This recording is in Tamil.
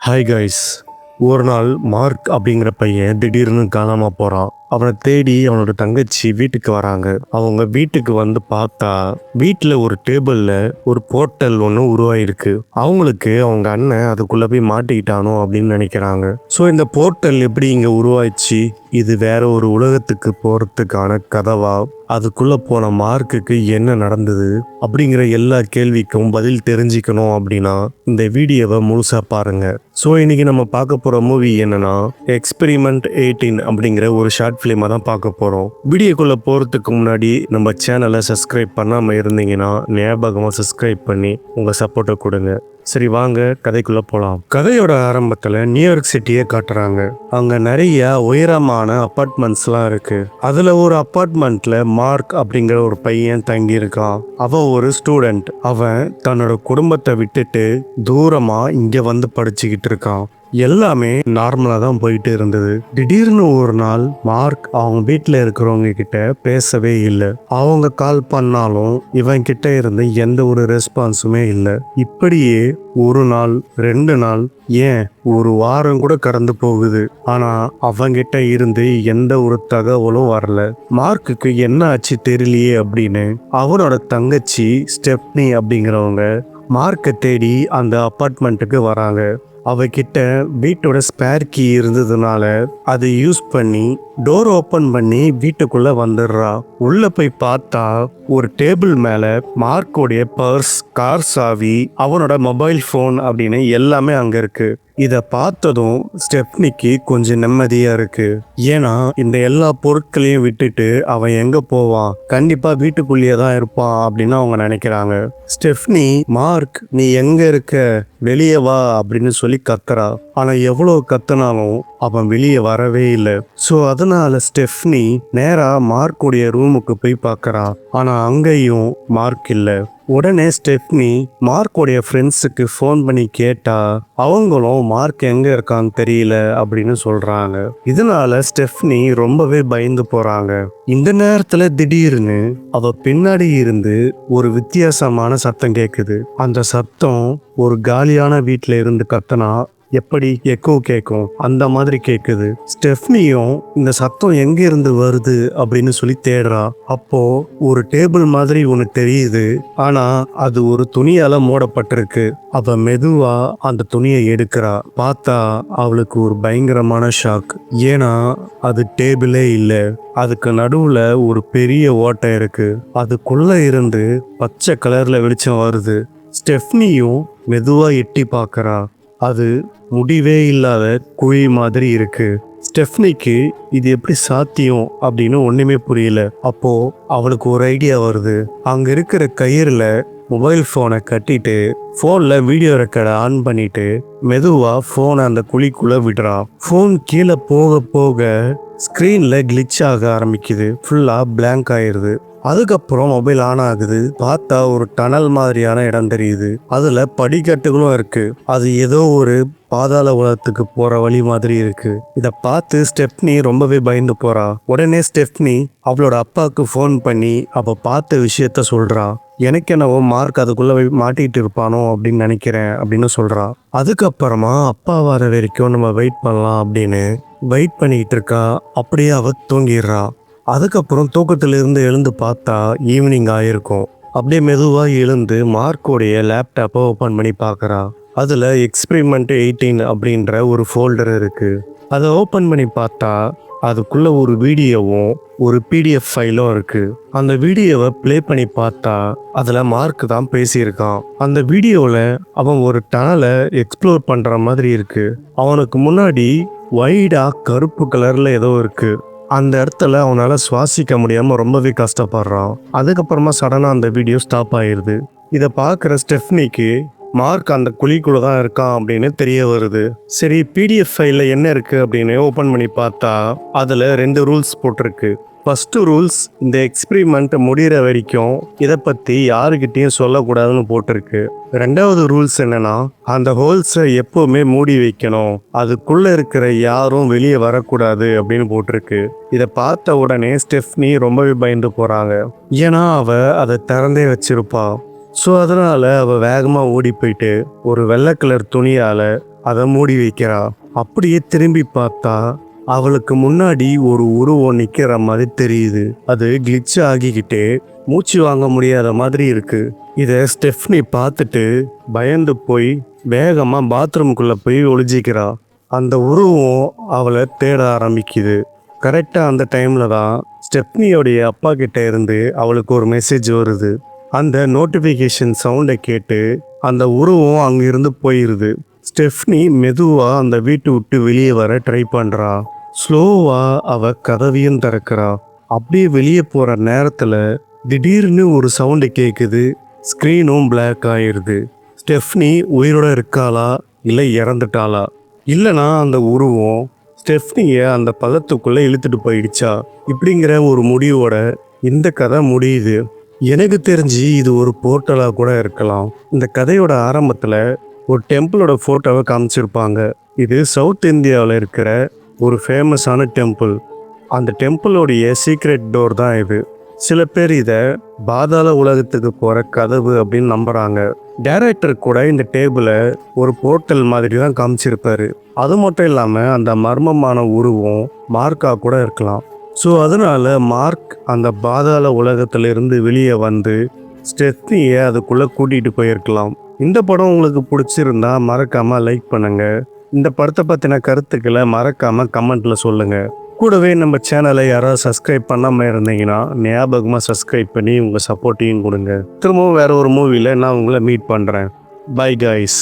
Hi guys. ஒரு நாள் மார்க் அப்படிங்கிற பையன் திடீர்னு காணாமல் போகிறான். அவனை தேடி அவனோட தங்கச்சி வீட்டுக்கு வராங்க. அவங்க வீட்டுக்கு வந்து பார்த்தா வீட்டில் ஒரு டேபிளில் ஒரு போர்ட்டல் ஒன்று உருவாயிருக்கு. அவங்களுக்கு அவங்க அண்ணன் அதுக்குள்ளே போய் மாட்டிக்கிட்டானோ அப்படின்னு நினைக்கிறாங்க. ஸோ இந்த போர்ட்டல் எப்படி இங்கே உருவாயிடுச்சு, இது வேற ஒரு உலகத்துக்கு போகிறதுக்கான கதவா, அதுக்குள்ளே போன மார்க்குக்கு என்ன நடந்தது அப்படிங்கிற எல்லா கேள்விக்கும் பதில் தெரிஞ்சுக்கணும் அப்படின்னா இந்த வீடியோவை முழுசாக பாருங்க. ஸோ இன்னைக்கு நம்ம பார்க்க போகிற மூவி என்னன்னா எக்ஸ்பெரிமெண்ட் 18 அப்படிங்கிற ஒரு ஷார்ட் ஃபிலிமாக தான் பார்க்க போகிறோம். வீடியோக்குள்ளே போகிறதுக்கு முன்னாடி நம்ம சேனலை சப்ஸ்கிரைப் பண்ணாமல் இருந்தீங்கன்னா ஞாபகமாக சப்ஸ்கிரைப் பண்ணி உங்கள் சப்போர்ட்டை கொடுங்க. சரி வாங்க கதைக்குள்ளே போகலாம். கதையோட ஆரம்பத்தில் நியூயார்க் சிட்டியை காட்டுறாங்க. அங்கே நிறைய உயரமான அப்பார்ட்மெண்ட்ஸ்லாம் இருக்கு. அதில் ஒரு அப்பார்ட்மெண்ட்ல மார்க் அப்படிங்கிற ஒரு பையன் தங்கி இருக்கான். அவன் ஒரு ஸ்டூடெண்ட். அவன் தன்னோட குடும்பத்தை விட்டுட்டு தூரமா இங்க வந்து படிச்சுக்கிட்டு இருக்கான். எல்லாமே நார்மலாக தான் போயிட்டு இருந்தது. திடீர்னு ஒரு நாள் மார்க் அவங்க வீட்டில் இருக்கிறவங்க கிட்ட பேசவே இல்லை. அவங்க கால் பண்ணாலும் இவன் கிட்ட இருந்து எந்த ஒரு ரெஸ்பான்ஸுமே இல்லை. இப்படியே ஒரு நாள், 2 நாள், ஏன் ஒரு வாரம் கூட கடந்து போகுது. ஆனா அவங்கிட்ட இருந்து எந்த ஒரு தகவலும் வரல. மார்க்குக்கு என்ன ஆச்சு தெரியலையே அப்படின்னு அவனோட தங்கச்சி ஸ்டெப்னி அப்படிங்கிறவங்க மார்க்கை தேடி அந்த அப்பார்ட்மெண்ட்டுக்கு வராங்க. அவகிட்ட வீட்டோட ஸ்பேர் கீ இருந்ததுனால அதை யூஸ் பண்ணி டோர் ஓப்பன் பண்ணி வீட்டுக்குள்ள வந்துடுறா. உள்ள போய் பார்த்தா ஒரு டேபிள் மேல மார்க்கோடைய பர்ஸ், கார் சாவி, அவனோட மொபைல் ஃபோன் அப்படின்னு எல்லாமே அங்க இருக்கு. இத பார்த்ததும் ஸ்டெப்னிக்கு கொஞ்சம் நிம்மதியா இருக்கு. ஏன்னா இந்த எல்லா பொருட்களையும் விட்டுட்டு அவன் எங்க போவான், கண்டிப்பா வீட்டுக்குள்ளேயே தான் இருப்பான் அப்படின்னு அவங்க நினைக்கிறாங்க. ஸ்டெப்னி, மார்க் நீ எங்க இருக்க, வெளியே வா அப்படின்னு சொல்லி கத்துறா. ஆனா எவ்வளவு கத்துனாலும் அவன் வெளியே வரவே இல்லை. ஸோ அதனால ஸ்டெப்னி நேரா மார்க்குடைய ரூமுக்கு போய் பார்க்கறா. ஆனா அங்கேயும் மார்க் இல்லை. உடனே ஸ்டெப்னி மார்க்கோடைய ஃப்ரெண்ட்ஸுக்கு ஃபோன் பண்ணி கேட்டா அவங்களும் மார்க் எங்க இருக்கான்னு தெரியல அப்படின்னு சொல்றாங்க. இதனால ஸ்டெப்னி ரொம்பவே பயந்து போறாங்க. இந்த நேரத்துல திடீர்னு அவ பின்னாடி இருந்து ஒரு வித்தியாசமான சத்தம் கேக்குது. அந்த சத்தம் ஒரு காலியான வீட்டுல இருந்து கத்தனா எப்படி எக்கோ கேட்கும் அந்த மாதிரி கேக்குது. ஸ்டெப்னியும் இந்த சத்தம் எங்க இருந்து வருது அப்படின்னு சொல்லி தேடுறா. அப்போ ஒரு டேபிள் மாதிரி ஒன்று தெரியுது. ஆனா அது ஒரு துணியால மூடப்பட்டிருக்கு. அவ மெதுவா அந்த துணியை எடுக்கிறா. பார்த்தா அவளுக்கு ஒரு பயங்கரமான ஷாக். ஏன்னா அது டேபிளே இல்லை. அதுக்கு நடுவுல ஒரு பெரிய ஓட்டை இருக்கு. அதுக்குள்ள இருந்து பச்சை கலர்ல வெளிச்சம் வருது. ஸ்டெப்னியும் மெதுவா எட்டி பார்க்கறா. அது முடிவே இல்லாத குழி மாதிரி இருக்கு. ஸ்டெப்னிக்கு இது எப்படி சாத்தியம் அப்படின்னு ஒண்ணுமே புரியல. அப்போ அவளுக்கு ஒரு ஐடியா வருது. அங்க இருக்கிற கயிறுல மொபைல் போனை கட்டிட்டு போன்ல வீடியோ ரெக்கார்டை ஆன் பண்ணிட்டு மெதுவா போனை அந்த குழிக்குள்ள விடுறா. போன் கீழே போக போக ஸ்கிரீன்ல கிளிச் ஆக ஆரம்பிக்குது. ஃபுல்லா பிளாங்க் ஆயிருது. அதுக்கப்புறம் மொபைல் ஆன் ஆகுது. பார்த்தா ஒரு டனல் மாதிரியான இடம் தெரியுது. அதுல படிக்கட்டுகளும் இருக்கு. அது ஏதோ ஒரு பாதாள உலகத்துக்கு போற வழி மாதிரி இருக்கு. இத பார்த்து ஸ்டெப்னி ரொம்பவே பயந்து போறா. உடனே ஸ்டெப்னி அவளோட அப்பாவுக்கு ஃபோன் பண்ணி அவ பார்த்த விஷயத்த சொல்றா. எனக்கு என்னவோ மார்க் அதுக்குள்ள மாட்டிட்டு இருப்பானோ அப்படின்னு நினைக்கிறேன் அப்படின்னு சொல்றா. அதுக்கப்புறமா அப்பா வர வரைக்கும் நம்ம வெயிட் பண்ணலாம் அப்படின்னு வெயிட் பண்ணிட்டு இருக்கா. அப்படியே அவ தூங்கிடுறா. அதுக்கப்புறம் தூக்கத்திலிருந்து எழுந்து பார்த்தா ஈவினிங் ஆயிருக்கும். அப்படியே மெதுவா எழுந்து மார்க்கோடைய லேப்டாப்பை ஓப்பன் பண்ணி பார்க்கறா. அதுல எக்ஸ்பெரிமெண்ட் 18 அப்படின்ற ஒரு ஃபோல்டர் இருக்கு. அதை ஓப்பன் பண்ணி பார்த்தா அதுக்குள்ள ஒரு வீடியோவும் ஒரு பிடிஎஃப் ஃபைலும் இருக்கு. அந்த வீடியோவை ப்ளே பண்ணி பார்த்தா அதுல மார்க் தான் பேசியிருக்கான். அந்த வீடியோவில் அவன் ஒரு டனலை எக்ஸ்ப்ளோர் பண்ற மாதிரி இருக்கு. அவனுக்கு முன்னாடி வைடா கருப்பு கலர்ல ஏதோ இருக்கு. அந்த இடத்துல அவனால சுவாசிக்க முடியாம ரொம்பவே கஷ்டப்படுறான். அதுக்கப்புறமா சடனா அந்த வீடியோ ஸ்டாப் ஆயிருது. இதை பார்க்குற ஸ்டெப்னிக்கு மார்க் அந்த குழிக்குள்ள தான் இருக்கான் அப்படின்னு தெரிய வருது. சரி பிடிஎஃப் ஃபைல்ல என்ன இருக்கு அப்படின்னு ஓபன் பண்ணி பார்த்தா அதுல 2 ரூல்ஸ் போட்டிருக்கு. ஃபர்ஸ்ட் ரூல்ஸ், இந்த எக்ஸ்பெரிமெண்ட் முடிகிற வரைக்கும் இதை பத்தி யாருக்கிட்டையும் சொல்லக்கூடாதுன்னு போட்டிருக்கு. 2வது ரூல்ஸ் என்னன்னா அந்த ஹோல்ஸை எப்பவுமே மூடி வைக்கணும், அதுக்குள்ள இருக்கிற யாரும் வெளியே வரக்கூடாது அப்படின்னு போட்டிருக்கு. இதை பார்த்த உடனே ஸ்டெப்னி ரொம்பவே பயந்து போறாங்க. ஏன்னா அவ அதை திறந்தே வச்சிருப்பா. ஸோ அதனால அவள் வேகமாக ஓடி போயிட்டு ஒரு வெள்ளை கலர் துணியால் அதை மூடி வைக்கிறா. அப்படியே திரும்பி பார்த்தா அவளுக்கு முன்னாடி ஒரு உருவம் நிக்கிற மாதிரி தெரியுது. அது கிளிட்ச் ஆகிக்கிட்டே மூச்சு வாங்க முடியாத மாதிரி இருக்கு. இதை ஸ்டெஃப்னி பார்த்துட்டு பயந்து போய் வேகமா பாத்ரூம்குள்ள போய் ஒளிஞ்சிக்கிறா. அந்த உருவம் அவளை தேட ஆரம்பிக்குது. கரெக்டா அந்த டைம்ல தான் ஸ்டெஃப்னியோடைய அப்பா கிட்ட இருந்து அவளுக்கு ஒரு மெசேஜ் வருது. அந்த நோட்டிஃபிகேஷன் சவுண்டை கேட்டு அந்த உருவம் அங்கிருந்து போயிருது. ஸ்டெஃப்னி மெதுவா அந்த வீட்டை விட்டு வெளியே வர ட்ரை பண்றா. ஸ்லோவா அவ கதவையும் திறக்கிறா. அப்படியே வெளியே போற நேரத்துல திடீர்னு ஒரு சவுண்டு கேக்குது. ஸ்கிரீனும் பிளாக் ஆயிருது. ஸ்டெஃப்னி உயிரோட இருக்காளா இல்லை இறந்துட்டாளா, இல்லைனா அந்த உருவம் ஸ்டெஃப்னியை அந்த பதத்துக்குள்ள இழுத்துட்டு போயிடுச்சா, இப்படிங்கிற ஒரு முடிவோட இந்த கதை முடியுது. எனக்கு தெரிஞ்சு இது ஒரு போர்ட்டலாக கூட இருக்கலாம். இந்த கதையோட ஆரம்பத்தில் ஒரு டெம்பிளோட ஃபோட்டோவை காமிச்சிருப்பாங்க. இது சவுத் இந்தியாவில் இருக்கிற ஒரு ஃபேமஸான டெம்பிள். அந்த டெம்பிளோடைய சீக்ரெட் டோர் தான் இது. சில பேர் இதை பாதாள உலகத்துக்கு போகிற கதவு அப்படின்னு நம்புகிறாங்க. டைரக்டர் கூட இந்த டேபிளை ஒரு போர்ட்டல் மாதிரி தான் காமிச்சிருப்பாரு. அது மட்டும் இல்லாமல் அந்த மர்மமான உருவம் மார்க்காக கூட இருக்கலாம். ஸோ அதனால மார்க் அந்த பாதாள உலகத்திலிருந்து வெளியே வந்து ஸ்டெஃப்னியை அதுக்குள்ளே கூட்டிகிட்டு போயிருக்கலாம். இந்த படம் உங்களுக்கு பிடிச்சிருந்தா மறக்காமல் லைக் பண்ணுங்கள். இந்த படத்தை பற்றின கருத்துக்களை மறக்காமல் கமெண்ட்டில் சொல்லுங்கள். கூடவே நம்ம சேனலை யாராவது சப்ஸ்கிரைப் பண்ணாமல் இருந்தீங்கன்னா ஞாபகமாக சப்ஸ்கிரைப் பண்ணி உங்கள் சப்போர்ட்டையும் கொடுங்க. திரும்பவும் வேறு ஒரு மூவியில் நான் உங்களை மீட் பண்ணுறேன். Bye guys.